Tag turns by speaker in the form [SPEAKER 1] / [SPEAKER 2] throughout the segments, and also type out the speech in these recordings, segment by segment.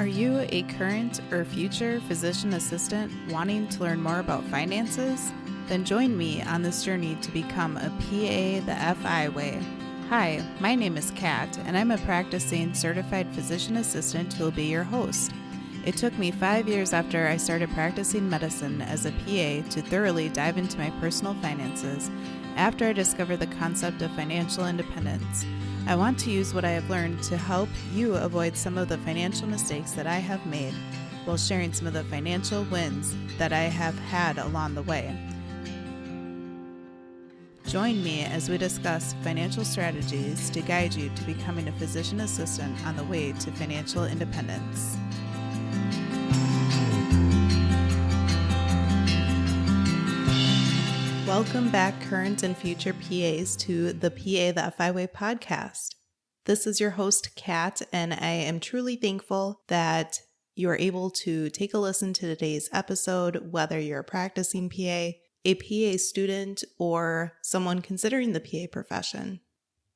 [SPEAKER 1] Are you a current or future physician assistant wanting to learn more about finances? Then join me on this journey to become a PA the FI way. Hi, my name is Kat, and I'm a practicing certified physician assistant who will be your host. It took me 5 years after I started practicing medicine as a PA to thoroughly dive into my personal finances after I discovered the concept of financial independence. I want to use what I have learned to help you avoid some of the financial mistakes that I have made while sharing some of the financial wins that I have had along the way. Join me as we discuss financial strategies to guide you to becoming a physician assistant on the way to financial independence. Welcome back, current and future PAs, to the PA the FI Way podcast. This is your host, Kat, and I am truly thankful that you are able to take a listen to today's episode, whether you're a practicing PA, a PA student, or someone considering the PA profession.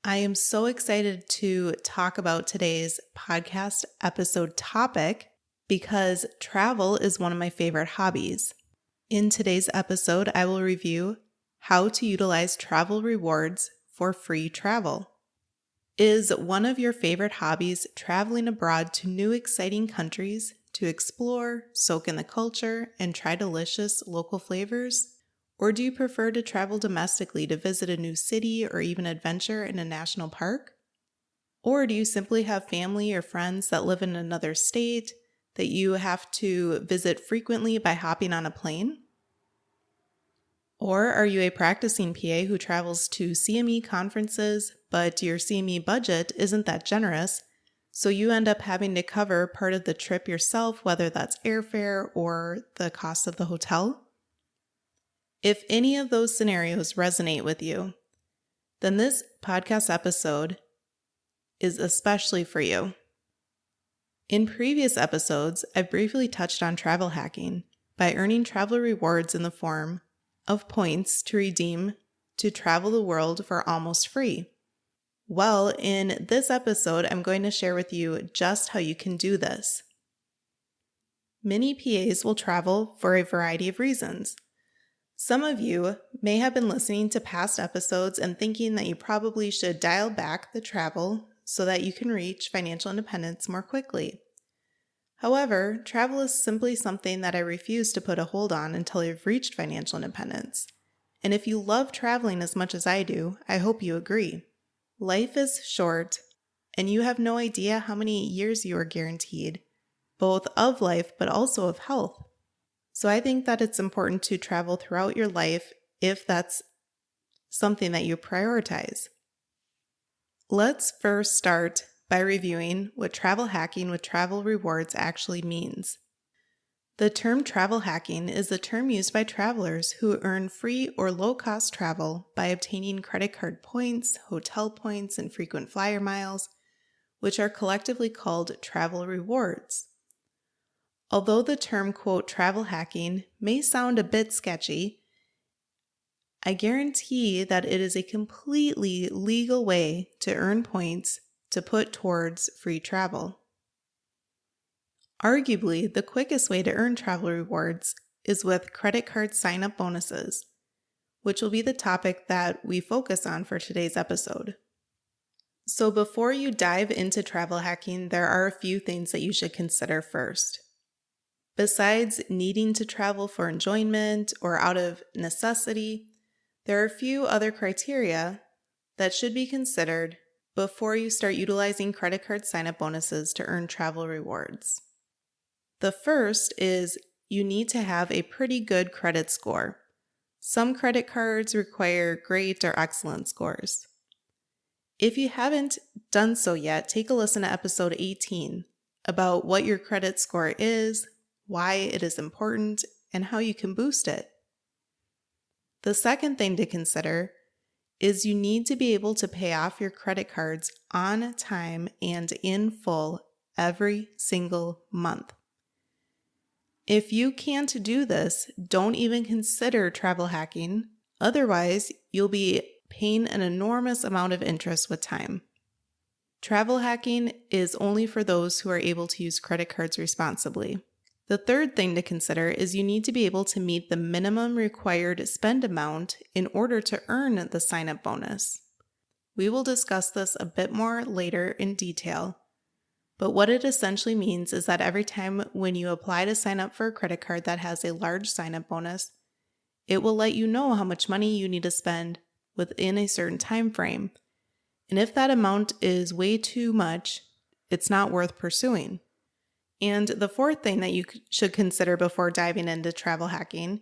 [SPEAKER 1] I am so excited to talk about today's podcast episode topic because travel is one of my favorite hobbies. In today's episode, I will review how to utilize travel rewards for free travel. Is one of your favorite hobbies traveling abroad to new exciting countries to explore, soak in the culture, and try delicious local flavors? Or do you prefer to travel domestically to visit a new city or even adventure in a national park? Or do you simply have family or friends that live in another state that you have to visit frequently by hopping on a plane? Or are you a practicing PA who travels to CME conferences, but your CME budget isn't that generous, so you end up having to cover part of the trip yourself, whether that's airfare or the cost of the hotel? If any of those scenarios resonate with you, then this podcast episode is especially for you. In previous episodes, I've briefly touched on travel hacking by earning travel rewards in the form of points to redeem to travel the world for almost free. Well, in this episode, I'm going to share with you just how you can do this. Many PAs will travel for a variety of reasons. Some of you may have been listening to past episodes and thinking that you probably should dial back the travel so that you can reach financial independence more quickly. However, travel is simply something that I refuse to put a hold on until I've reached financial independence. And if you love traveling as much as I do, I hope you agree. Life is short, and you have no idea how many years you are guaranteed, both of life but also of health. So I think that it's important to travel throughout your life if that's something that you prioritize. Let's first start by reviewing what travel hacking with travel rewards actually means. The term travel hacking is the term used by travelers who earn free or low-cost travel by obtaining credit card points, hotel points, and frequent flyer miles, which are collectively called travel rewards. Although the term, quote, travel hacking may sound a bit sketchy, I guarantee that it is a completely legal way to earn points to put towards free travel. Arguably, the quickest way to earn travel rewards is with credit card sign-up bonuses, which will be the topic that we focus on for today's episode. So before you dive into travel hacking, there are a few things that you should consider first. Besides needing to travel for enjoyment or out of necessity, there are a few other criteria that should be considered before you start utilizing credit card sign-up bonuses to earn travel rewards. The first is you need to have a pretty good credit score. Some credit cards require great or excellent scores. If you haven't done so yet, take a listen to episode 18 about what your credit score is, why it is important, and how you can boost it. The second thing to consider is you need to be able to pay off your credit cards on time and in full every single month. If you can't do this, don't even consider travel hacking. Otherwise, you'll be paying an enormous amount of interest with time. Travel hacking is only for those who are able to use credit cards responsibly. The third thing to consider is you need to be able to meet the minimum required spend amount in order to earn the sign-up bonus. We will discuss this a bit more later in detail, but what it essentially means is that every time when you apply to sign up for a credit card that has a large sign-up bonus, it will let you know how much money you need to spend within a certain time frame. And if that amount is way too much, it's not worth pursuing. And the fourth thing that you should consider before diving into travel hacking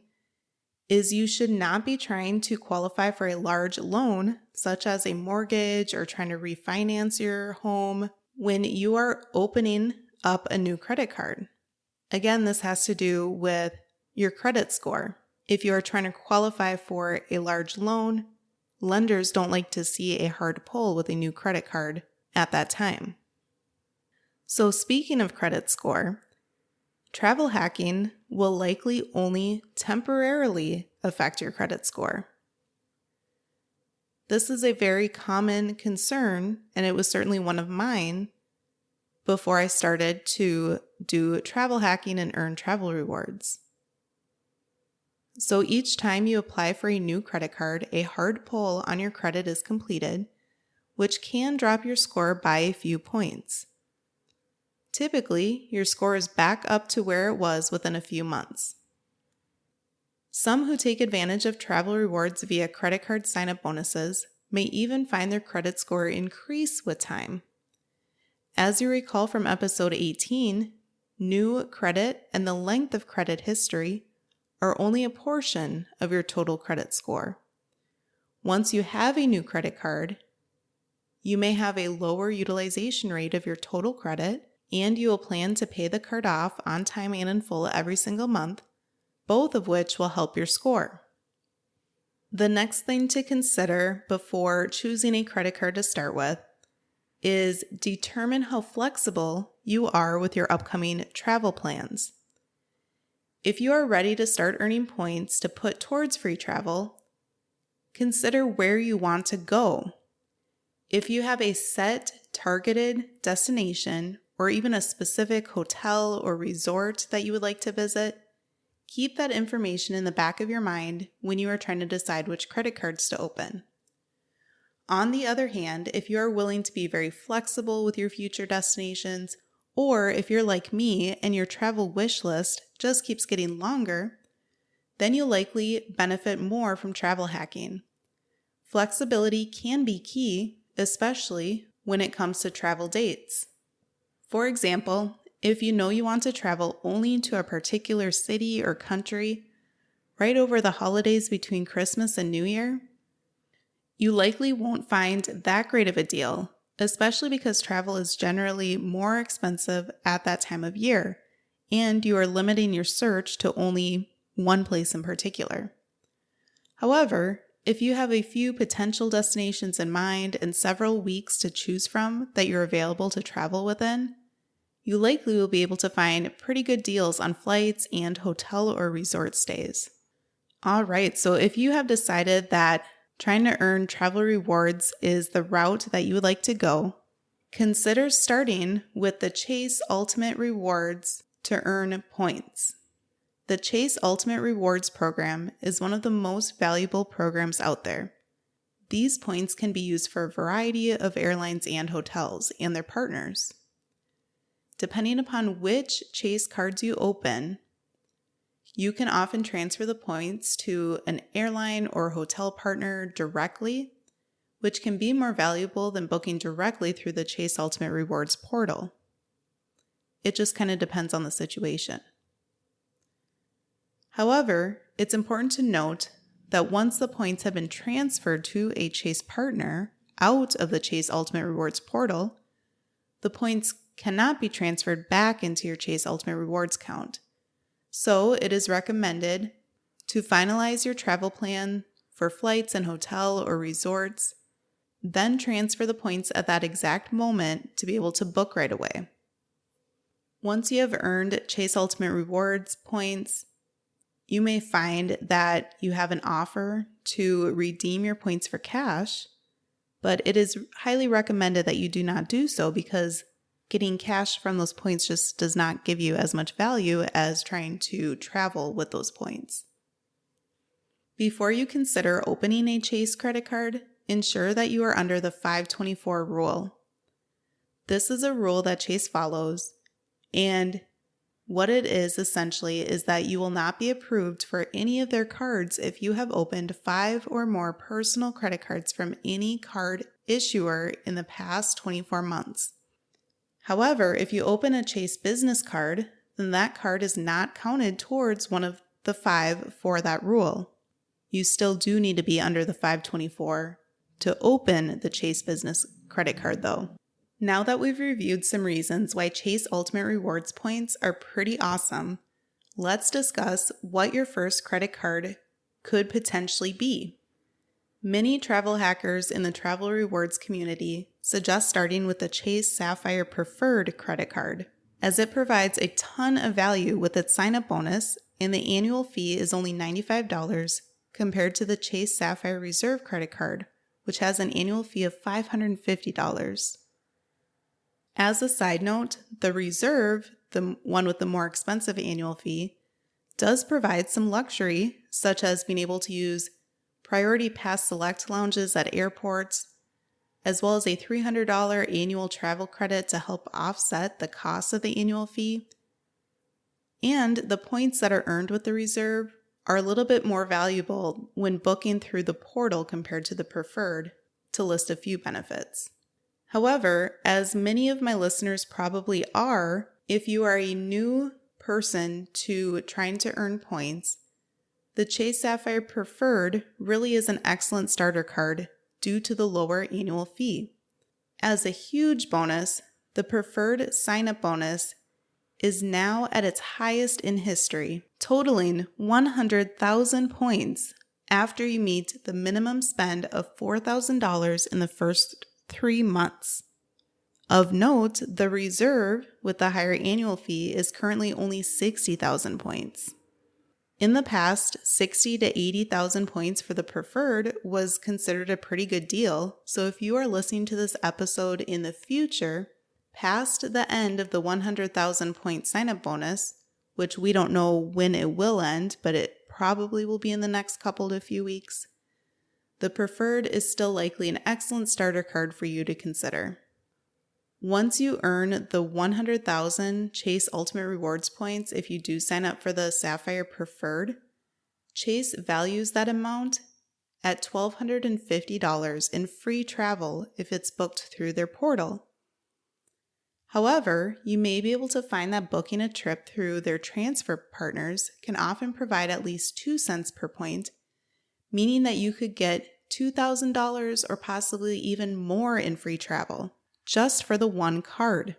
[SPEAKER 1] is you should not be trying to qualify for a large loan, such as a mortgage or trying to refinance your home, when you are opening up a new credit card. Again, this has to do with your credit score. If you are trying to qualify for a large loan, lenders don't like to see a hard pull with a new credit card at that time. So speaking of credit score, travel hacking will likely only temporarily affect your credit score. This is a very common concern, and it was certainly one of mine before I started to do travel hacking and earn travel rewards. So each time you apply for a new credit card, a hard pull on your credit is completed, which can drop your score by a few points. Typically, your score is back up to where it was within a few months. Some who take advantage of travel rewards via credit card sign-up bonuses may even find their credit score increase with time. As you recall from episode 18, new credit and the length of credit history are only a portion of your total credit score. Once you have a new credit card, you may have a lower utilization rate of your total credit, and you will plan to pay the card off on time and in full every single month, both of which will help your score. The next thing to consider before choosing a credit card to start with is determine how flexible you are with your upcoming travel plans. If you are ready to start earning points to put towards free travel, consider where you want to go. If you have a set targeted destination or even a specific hotel or resort that you would like to visit, keep that information in the back of your mind when you are trying to decide which credit cards to open. On the other hand, if you are willing to be very flexible with your future destinations, or if you're like me and your travel wish list just keeps getting longer, then you'll likely benefit more from travel hacking. Flexibility can be key, especially when it comes to travel dates. For example, if you know you want to travel only to a particular city or country right over the holidays between Christmas and New Year, you likely won't find that great of a deal, especially because travel is generally more expensive at that time of year, and you are limiting your search to only one place in particular. However, if you have a few potential destinations in mind and several weeks to choose from that you're available to travel within, you likely will be able to find pretty good deals on flights and hotel or resort stays. All right, so if you have decided that trying to earn travel rewards is the route that you would like to go, consider starting with the Chase Ultimate Rewards to earn points. The Chase Ultimate Rewards program is one of the most valuable programs out there. These points can be used for a variety of airlines and hotels and their partners. Depending upon which Chase cards you open, you can often transfer the points to an airline or hotel partner directly, which can be more valuable than booking directly through the Chase Ultimate Rewards portal. It just kind of depends on the situation. However, it's important to note that once the points have been transferred to a Chase partner out of the Chase Ultimate Rewards portal, the points cannot be transferred back into your Chase Ultimate Rewards account. So it is recommended to finalize your travel plan for flights and hotel or resorts, then transfer the points at that exact moment to be able to book right away. Once you have earned Chase Ultimate Rewards points, you may find that you have an offer to redeem your points for cash, but it is highly recommended that you do not do so because getting cash from those points just does not give you as much value as trying to travel with those points. Before you consider opening a Chase credit card, ensure that you are under the 524 rule. This is a rule that Chase follows, and what it is essentially is that you will not be approved for any of their cards if you have opened 5 or more personal credit cards from any card issuer in the past 24 months. However, if you open a Chase business card, then that card is not counted towards one of the 5 for that rule. You still do need to be under the 524 to open the Chase business credit card though. Now that we've reviewed some reasons why Chase Ultimate Rewards points are pretty awesome, let's discuss what your first credit card could potentially be. Many travel hackers in the travel rewards community suggest starting with the Chase Sapphire Preferred credit card, as it provides a ton of value with its sign-up bonus, and the annual fee is only $95 compared to the Chase Sapphire Reserve credit card, which has an annual fee of $550. As a side note, the Reserve, the one with the more expensive annual fee, does provide some luxury, such as being able to use Priority Pass Select lounges at airports, as well as a $300 annual travel credit to help offset the cost of the annual fee. And the points that are earned with the Reserve are a little bit more valuable when booking through the portal compared to the Preferred, to list a few benefits. However, as many of my listeners probably are, if you are a new person to trying to earn points, the Chase Sapphire Preferred really is an excellent starter card due to the lower annual fee. As a huge bonus, the Preferred sign-up bonus is now at its highest in history, totaling 100,000 points after you meet the minimum spend of $4,000 in the first 3 months. Of note, the Reserve with the higher annual fee is currently only 60,000 points. In the past, 60 to 80,000 points for the Preferred was considered a pretty good deal, so if you are listening to this episode in the future, past the end of the 100,000 point sign-up bonus, which we don't know when it will end, but it probably will be in the next couple to few weeks, the Preferred is still likely an excellent starter card for you to consider. Once you earn the 100,000 Chase Ultimate Rewards points if you do sign up for the Sapphire Preferred, Chase values that amount at $1,250 in free travel if it's booked through their portal. However, you may be able to find that booking a trip through their transfer partners can often provide at least 2 cents per point, meaning that you could get $2,000 or possibly even more in free travel, just for the one card.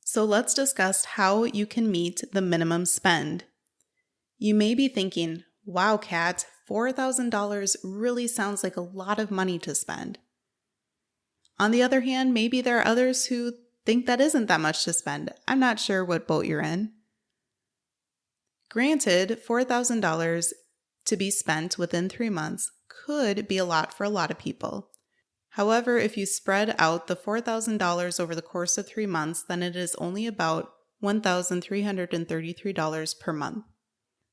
[SPEAKER 1] So let's discuss how you can meet the minimum spend. You may be thinking, wow, Kat, $4,000 really sounds like a lot of money to spend. On the other hand, maybe there are others who think that isn't that much to spend. I'm not sure what boat you're in. Granted, $4,000 to be spent within 3 months could be a lot for a lot of people. However, if you spread out the $4,000 over the course of 3 months, then it is only about $1,333 per month.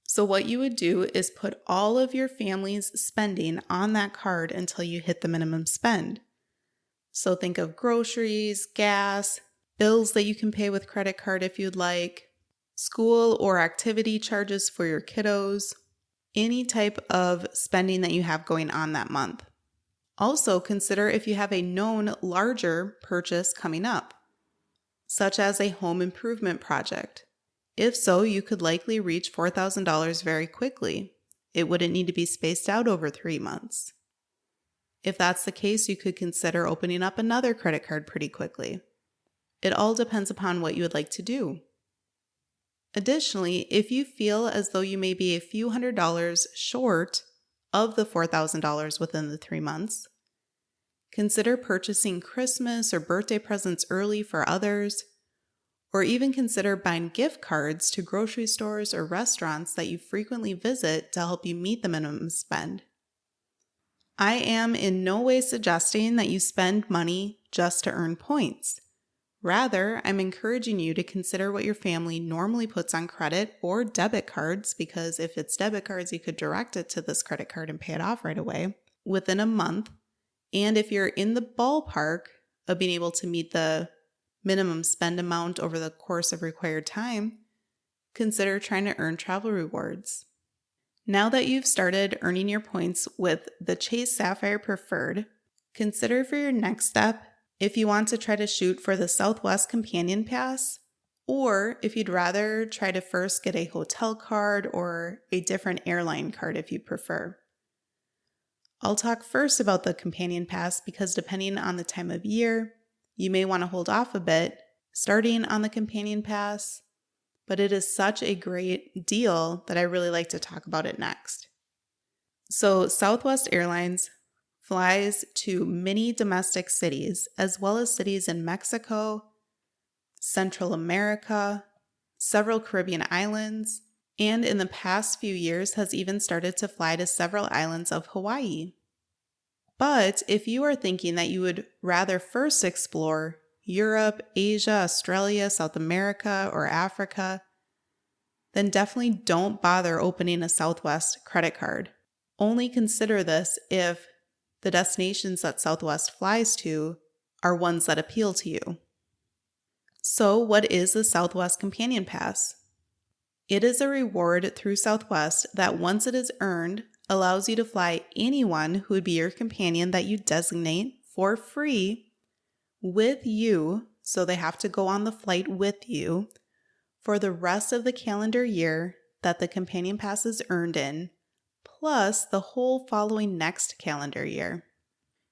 [SPEAKER 1] So what you would do is put all of your family's spending on that card until you hit the minimum spend. So think of groceries, gas, bills that you can pay with credit card if you'd like, school or activity charges for your kiddos, any type of spending that you have going on that month. Also, consider if you have a known larger purchase coming up, such as a home improvement project. If so, you could likely reach $4,000 very quickly. It wouldn't need to be spaced out over 3 months. If that's the case, you could consider opening up another credit card pretty quickly. It all depends upon what you would like to do. Additionally, if you feel as though you may be a few $100s short of the $4,000 within the 3 months, consider purchasing Christmas or birthday presents early for others, or even consider buying gift cards to grocery stores or restaurants that you frequently visit to help you meet the minimum spend. I am in no way suggesting that you spend money just to earn points. Rather, I'm encouraging you to consider what your family normally puts on credit or debit cards, because if it's debit cards, you could direct it to this credit card and pay it off right away within a month. And if you're in the ballpark of being able to meet the minimum spend amount over the course of required time, consider trying to earn travel rewards. Now that you've started earning your points with the Chase Sapphire Preferred, consider for your next step if you want to try to shoot for the Southwest Companion Pass, or if you'd rather try to first get a hotel card or a different airline card if you prefer. I'll talk first about the Companion Pass because depending on the time of year, you may want to hold off a bit starting on the Companion Pass, but it is such a great deal that I really like to talk about it next. So Southwest Airlines flies to many domestic cities, as well as cities in Mexico, Central America, several Caribbean islands, and in the past few years has even started to fly to several islands of Hawaii. But if you are thinking that you would rather first explore Europe, Asia, Australia, South America, or Africa, then definitely don't bother opening a Southwest credit card. Only consider this if the destinations that Southwest flies to are ones that appeal to you. So, what is the Southwest Companion Pass? It is a reward through Southwest that once it is earned, allows you to fly anyone who would be your companion that you designate for free with you, so they have to go on the flight with you, for the rest of the calendar year that the Companion Pass is earned in, plus the whole following next calendar year.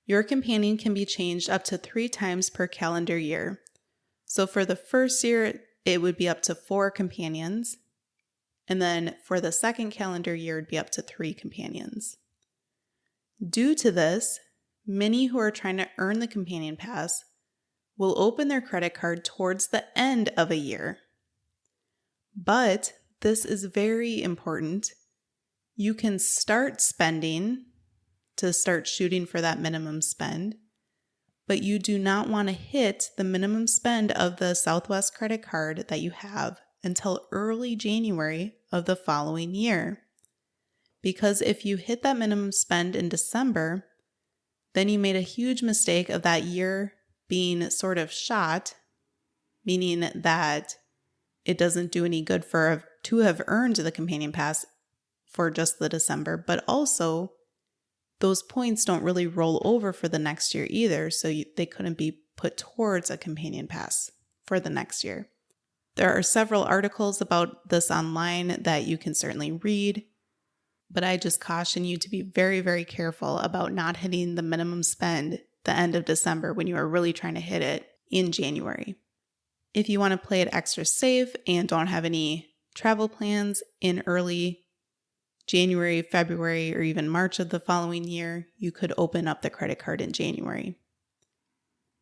[SPEAKER 1] Your companion can be changed up to 3 times per calendar year. So for the first year, it would be up to 4 companions. And then for the second calendar year, it would be up to 3 companions. Due to this, many who are trying to earn the Companion Pass will open their credit card towards the end of a year. But this is very important. You can start spending to start shooting for that minimum spend, but you do not want to hit the minimum spend of the Southwest credit card that you have until early January of the following year. Because if you hit that minimum spend in December, then you made a huge mistake of that year being sort of shot, meaning that it doesn't do any good to have earned the Companion Pass for just the December, but also those points don't really roll over for the next year either, so they couldn't be put towards a Companion Pass for the next year. There are several articles about this online that you can certainly read, but I just caution you to be very, very careful about not hitting the minimum spend the end of December when you are really trying to hit it in January. If you want to play it extra safe and don't have any travel plans in early January, February, or even March of the following year, you could open up the credit card in January.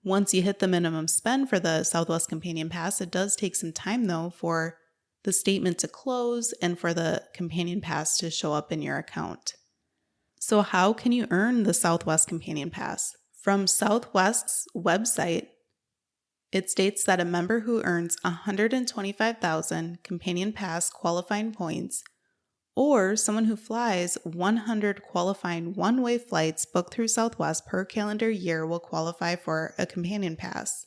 [SPEAKER 1] Once you hit the minimum spend for the Southwest Companion Pass, it does take some time though for the statement to close and for the Companion Pass to show up in your account. So how can you earn the Southwest Companion Pass? From Southwest's website, it states that a member who earns 125,000 Companion Pass qualifying points, or someone who flies 100 qualifying one-way flights booked through Southwest per calendar year will qualify for a Companion Pass.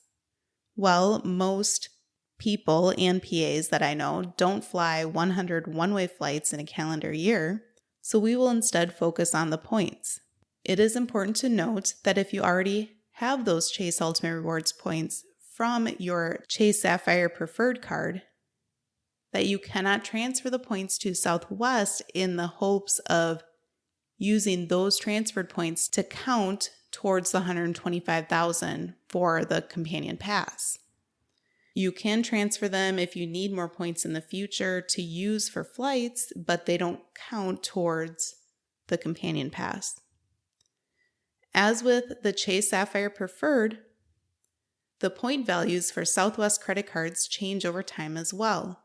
[SPEAKER 1] Well, most people and PAs that I know don't fly 100 one-way flights in a calendar year, so we will instead focus on the points. It is important to note that if you already have those Chase Ultimate Rewards points from your Chase Sapphire Preferred card, that you cannot transfer the points to Southwest in the hopes of using those transferred points to count towards the 125,000 for the Companion Pass. You can transfer them if you need more points in the future to use for flights, but they don't count towards the Companion Pass. As with the Chase Sapphire Preferred, the point values for Southwest credit cards change over time as well.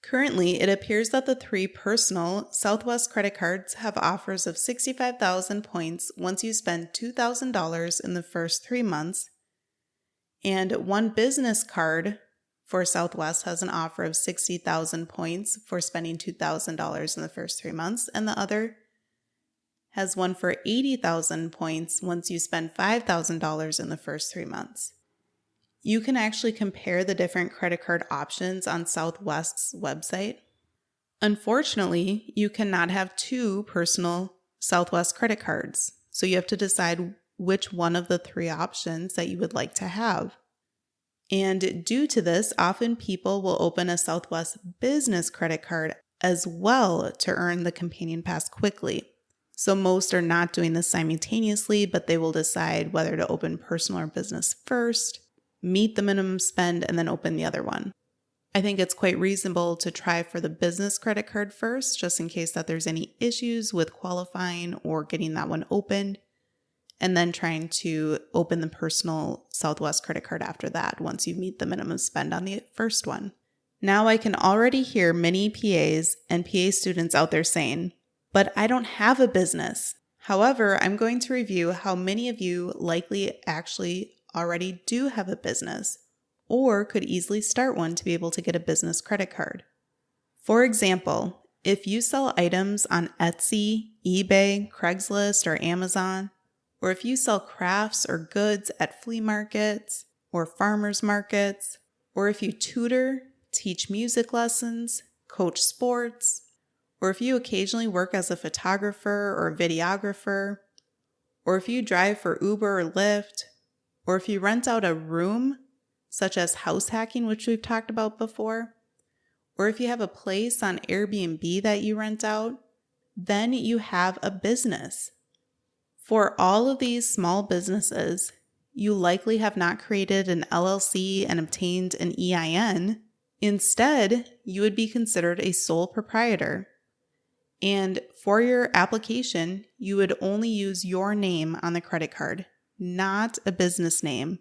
[SPEAKER 1] Currently, it appears that the 3 personal Southwest credit cards have offers of 65,000 points once you spend $2,000 in the first 3 months, and one business card for Southwest has an offer of 60,000 points for spending $2,000 in the first 3 months, and the other has one for 80,000 points once you spend $5,000 in the first 3 months. You can actually compare the different credit card options on Southwest's website. Unfortunately, you cannot have 2 personal Southwest credit cards, so you have to decide which one of the 3 options that you would like to have. And due to this, often people will open a Southwest business credit card as well to earn the companion pass quickly. So most are not doing this simultaneously, but they will decide whether to open personal or business first, meet the minimum spend, and then open the other one. I think it's quite reasonable to try for the business credit card first, just in case that there's any issues with qualifying or getting that one opened, and then trying to open the personal Southwest credit card after that once you meet the minimum spend on the first one. Now I can already hear many PAs and PA students out there saying, "But I don't have a business." However, I'm going to review how many of you likely actually already do have a business or could easily start one to be able to get a business credit card. For example, if you sell items on Etsy, eBay, Craigslist, or Amazon, or if you sell crafts or goods at flea markets or farmers markets, or if you tutor, teach music lessons, coach sports, or if you occasionally work as a photographer or a videographer, or if you drive for Uber or Lyft, or if you rent out a room, such as house hacking, which we've talked about before, or if you have a place on Airbnb that you rent out, then you have a business. For all of these small businesses, you likely have not created an LLC and obtained an EIN. Instead, you would be considered a sole proprietor. And for your application, you would only use your name on the credit card, not a business name.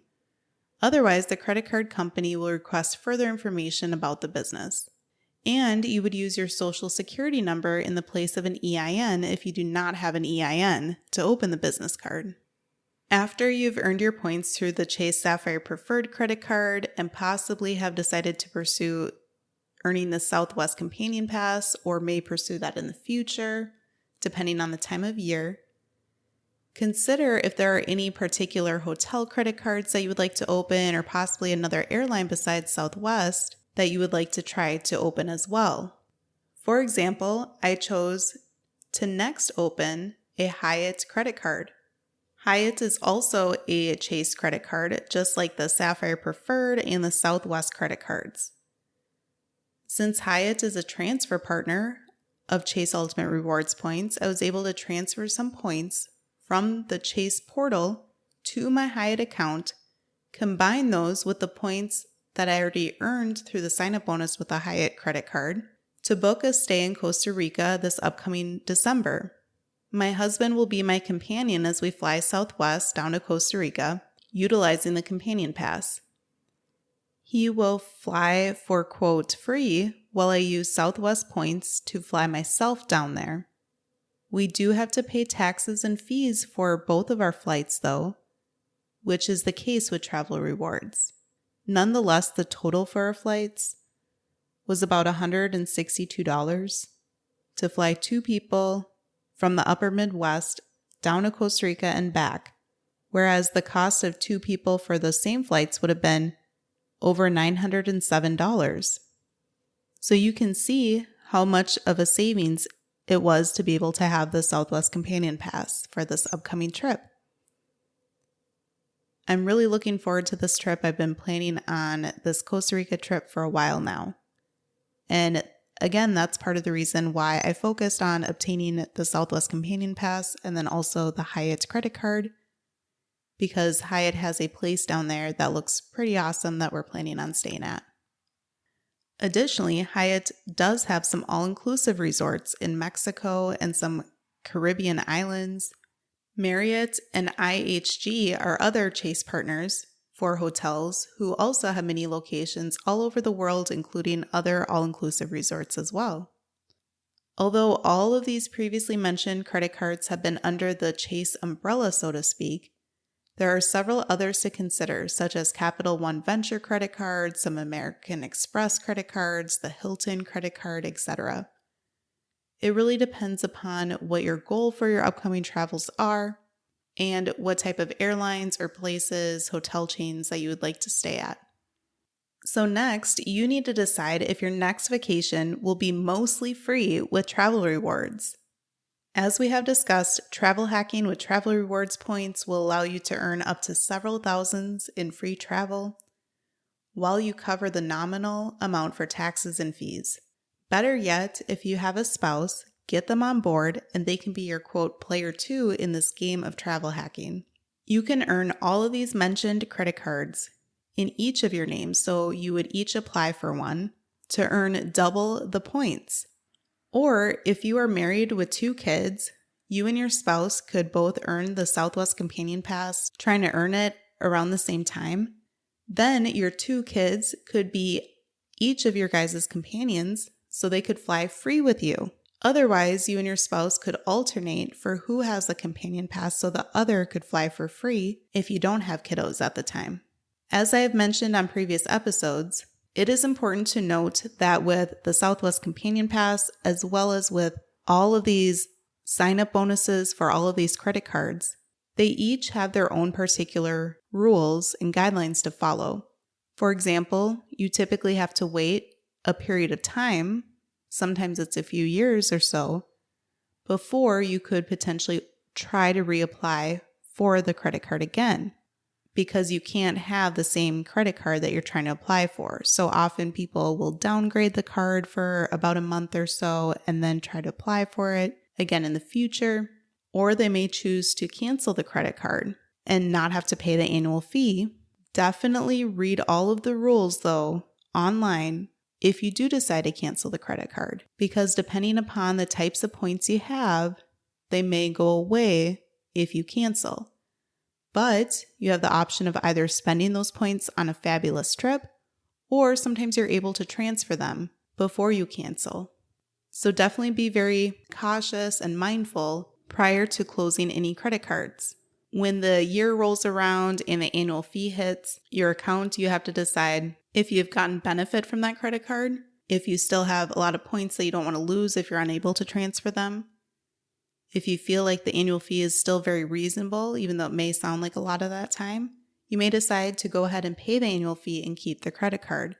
[SPEAKER 1] Otherwise, the credit card company will request further information about the business. And you would use your social security number in the place of an EIN if you do not have an EIN to open the business card. After you've earned your points through the Chase Sapphire Preferred credit card and possibly have decided to pursue earning the Southwest Companion Pass or may pursue that in the future, depending on the time of year, consider if there are any particular hotel credit cards that you would like to open or possibly another airline besides Southwest that you would like to try to open as well. For example, I chose to next open a Hyatt credit card. Hyatt is also a Chase credit card, just like the Sapphire Preferred and the Southwest credit cards. Since Hyatt is a transfer partner of Chase Ultimate Rewards points, I was able to transfer some points from the Chase portal to my Hyatt account, combine those with the points that I already earned through the sign-up bonus with the Hyatt credit card to book a stay in Costa Rica this upcoming December. My husband will be my companion as we fly Southwest down to Costa Rica, utilizing the companion pass. He will fly for, quote, free while I use Southwest points to fly myself down there. We do have to pay taxes and fees for both of our flights, though, which is the case with travel rewards. Nonetheless, the total for our flights was about $162 to fly 2 people from the upper Midwest down to Costa Rica and back, whereas the cost of 2 people for those same flights would have been over $907. So you can see how much of a savings it was to be able to have the Southwest Companion Pass for this upcoming trip. I'm really looking forward to this trip. I've been planning on this Costa Rica trip for a while now. And again, that's part of the reason why I focused on obtaining the Southwest Companion Pass and then also the Hyatt credit card, because Hyatt has a place down there that looks pretty awesome that we're planning on staying at. Additionally, Hyatt does have some all-inclusive resorts in Mexico and some Caribbean islands. Marriott and IHG are other Chase partners, for hotels, who also have many locations all over the world, including other all-inclusive resorts as well. Although all of these previously mentioned credit cards have been under the Chase umbrella, so to speak, there are several others to consider, such as Capital One Venture credit cards, some American Express credit cards, the Hilton credit card, etc. It really depends upon what your goal for your upcoming travels are and what type of airlines or places, hotel chains that you would like to stay at. So next, you need to decide if your next vacation will be mostly free with travel rewards. As we have discussed, travel hacking with travel rewards points will allow you to earn up to several thousands in free travel while you cover the nominal amount for taxes and fees. Better yet, if you have a spouse, get them on board and they can be your quote player 2 in this game of travel hacking. You can earn all of these mentioned credit cards in each of your names, so you would each apply for one to earn double the points. Or if you are married with 2 kids, you and your spouse could both earn the Southwest Companion Pass, trying to earn it around the same time. Then your 2 kids could be each of your guys' companions, so they could fly free with you. Otherwise, you and your spouse could alternate for who has the companion pass so the other could fly for free if you don't have kiddos at the time. As I have mentioned on previous episodes, it is important to note that with the Southwest Companion Pass, as well as with all of these sign-up bonuses for all of these credit cards, they each have their own particular rules and guidelines to follow. For example, you typically have to wait a period of time, sometimes it's a few years or so, before you could potentially try to reapply for the credit card again, because you can't have the same credit card that you're trying to apply for. So often people will downgrade the card for about a month or so and then try to apply for it again in the future, or they may choose to cancel the credit card and not have to pay the annual fee. Definitely read all of the rules though online if you do decide to cancel the credit card, because depending upon the types of points you have, they may go away if you cancel. But you have the option of either spending those points on a fabulous trip, or sometimes you're able to transfer them before you cancel. So definitely be very cautious and mindful prior to closing any credit cards. When the year rolls around and the annual fee hits your account, you have to decide if you've gotten benefit from that credit card, if you still have a lot of points that you don't want to lose if you're unable to transfer them. If you feel like the annual fee is still very reasonable, even though it may sound like a lot of that time, you may decide to go ahead and pay the annual fee and keep the credit card.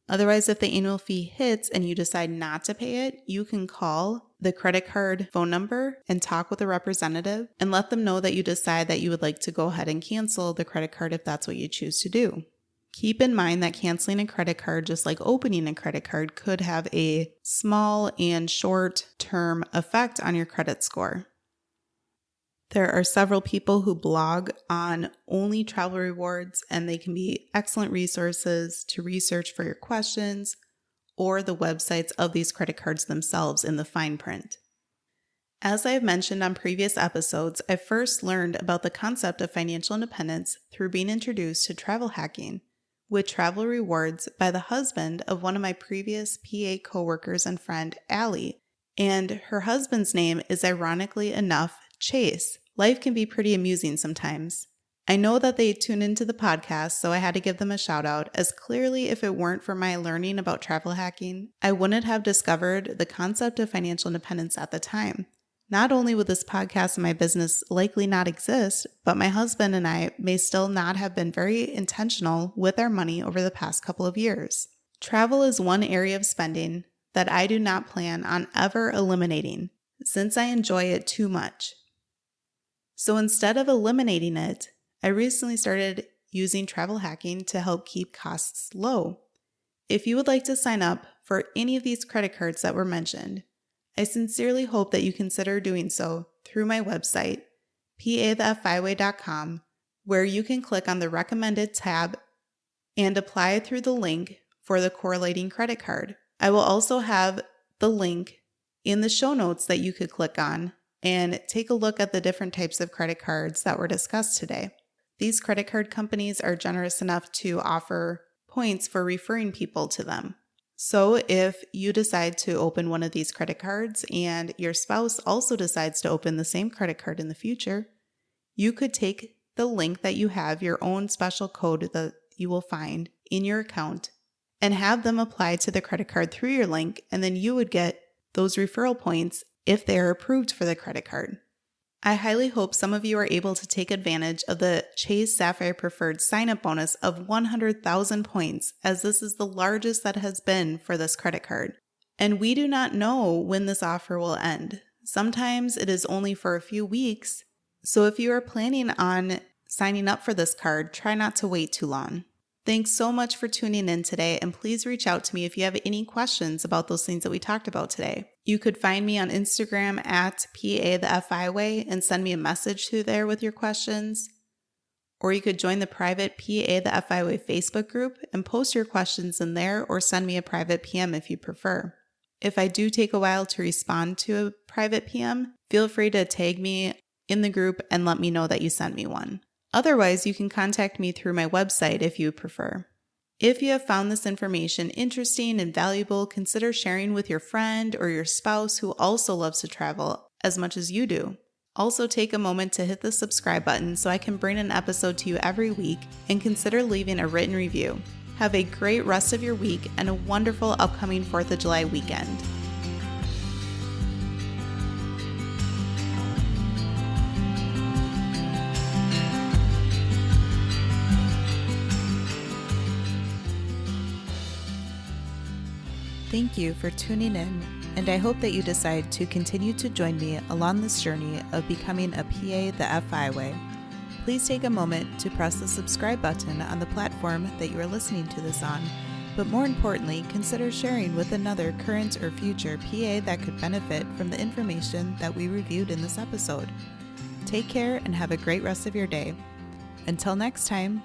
[SPEAKER 1] Otherwise, if the annual fee hits and you decide not to pay it, you can call the credit card phone number and talk with a representative and let them know that you decide that you would like to go ahead and cancel the credit card if that's what you choose to do. Keep in mind that canceling a credit card, just like opening a credit card, could have a small and short-term effect on your credit score. There are several people who blog on only travel rewards, and they can be excellent resources to research for your questions or the websites of these credit cards themselves in the fine print. As I have mentioned on previous episodes, I first learned about the concept of financial independence through being introduced to travel hacking with travel rewards by the husband of one of my previous PA coworkers and friend, Allie, and her husband's name is ironically enough Chase. Life can be pretty amusing sometimes. I know that they tune into the podcast, so I had to give them a shout out, as clearly if it weren't for my learning about travel hacking, I wouldn't have discovered the concept of financial independence at the time. Not only would this podcast and my business likely not exist, but my husband and I may still not have been very intentional with our money over the past couple of years. Travel is one area of spending that I do not plan on ever eliminating, since I enjoy it too much. So instead of eliminating it, I recently started using travel hacking to help keep costs low. If you would like to sign up for any of these credit cards that were mentioned, I sincerely hope that you consider doing so through my website, pathefbyway.com, where you can click on the recommended tab and apply through the link for the correlating credit card. I will also have the link in the show notes that you could click on and take a look at the different types of credit cards that were discussed today. These credit card companies are generous enough to offer points for referring people to them. So if you decide to open one of these credit cards and your spouse also decides to open the same credit card in the future, you could take the link that you have, your own special code that you will find in your account, and have them apply to the credit card through your link, and then you would get those referral points if they are approved for the credit card. I highly hope some of you are able to take advantage of the Chase Sapphire Preferred sign-up bonus of 100,000 points, as this is the largest that has been for this credit card. And we do not know when this offer will end. Sometimes it is only for a few weeks, so if you are planning on signing up for this card, try not to wait too long. Thanks so much for tuning in today, and please reach out to me if you have any questions about those things that we talked about today. You could find me on Instagram at PA the FI Way and send me a message through there with your questions. Or you could join the private PA the FI Way Facebook group and post your questions in there, or send me a private PM if you prefer. If I do take a while to respond to a private PM, feel free to tag me in the group and let me know that you sent me one. Otherwise, you can contact me through my website if you prefer. If you have found this information interesting and valuable, consider sharing with your friend or your spouse who also loves to travel as much as you do. Also, take a moment to hit the subscribe button so I can bring an episode to you every week, and consider leaving a written review. Have a great rest of your week and a wonderful upcoming 4th of July weekend. Thank you for tuning in, and I hope that you decide to continue to join me along this journey of becoming a PA the FI Way. Please take a moment to press the subscribe button on the platform that you are listening to this on, but more importantly, consider sharing with another current or future PA that could benefit from the information that we reviewed in this episode. Take care and have a great rest of your day. Until next time.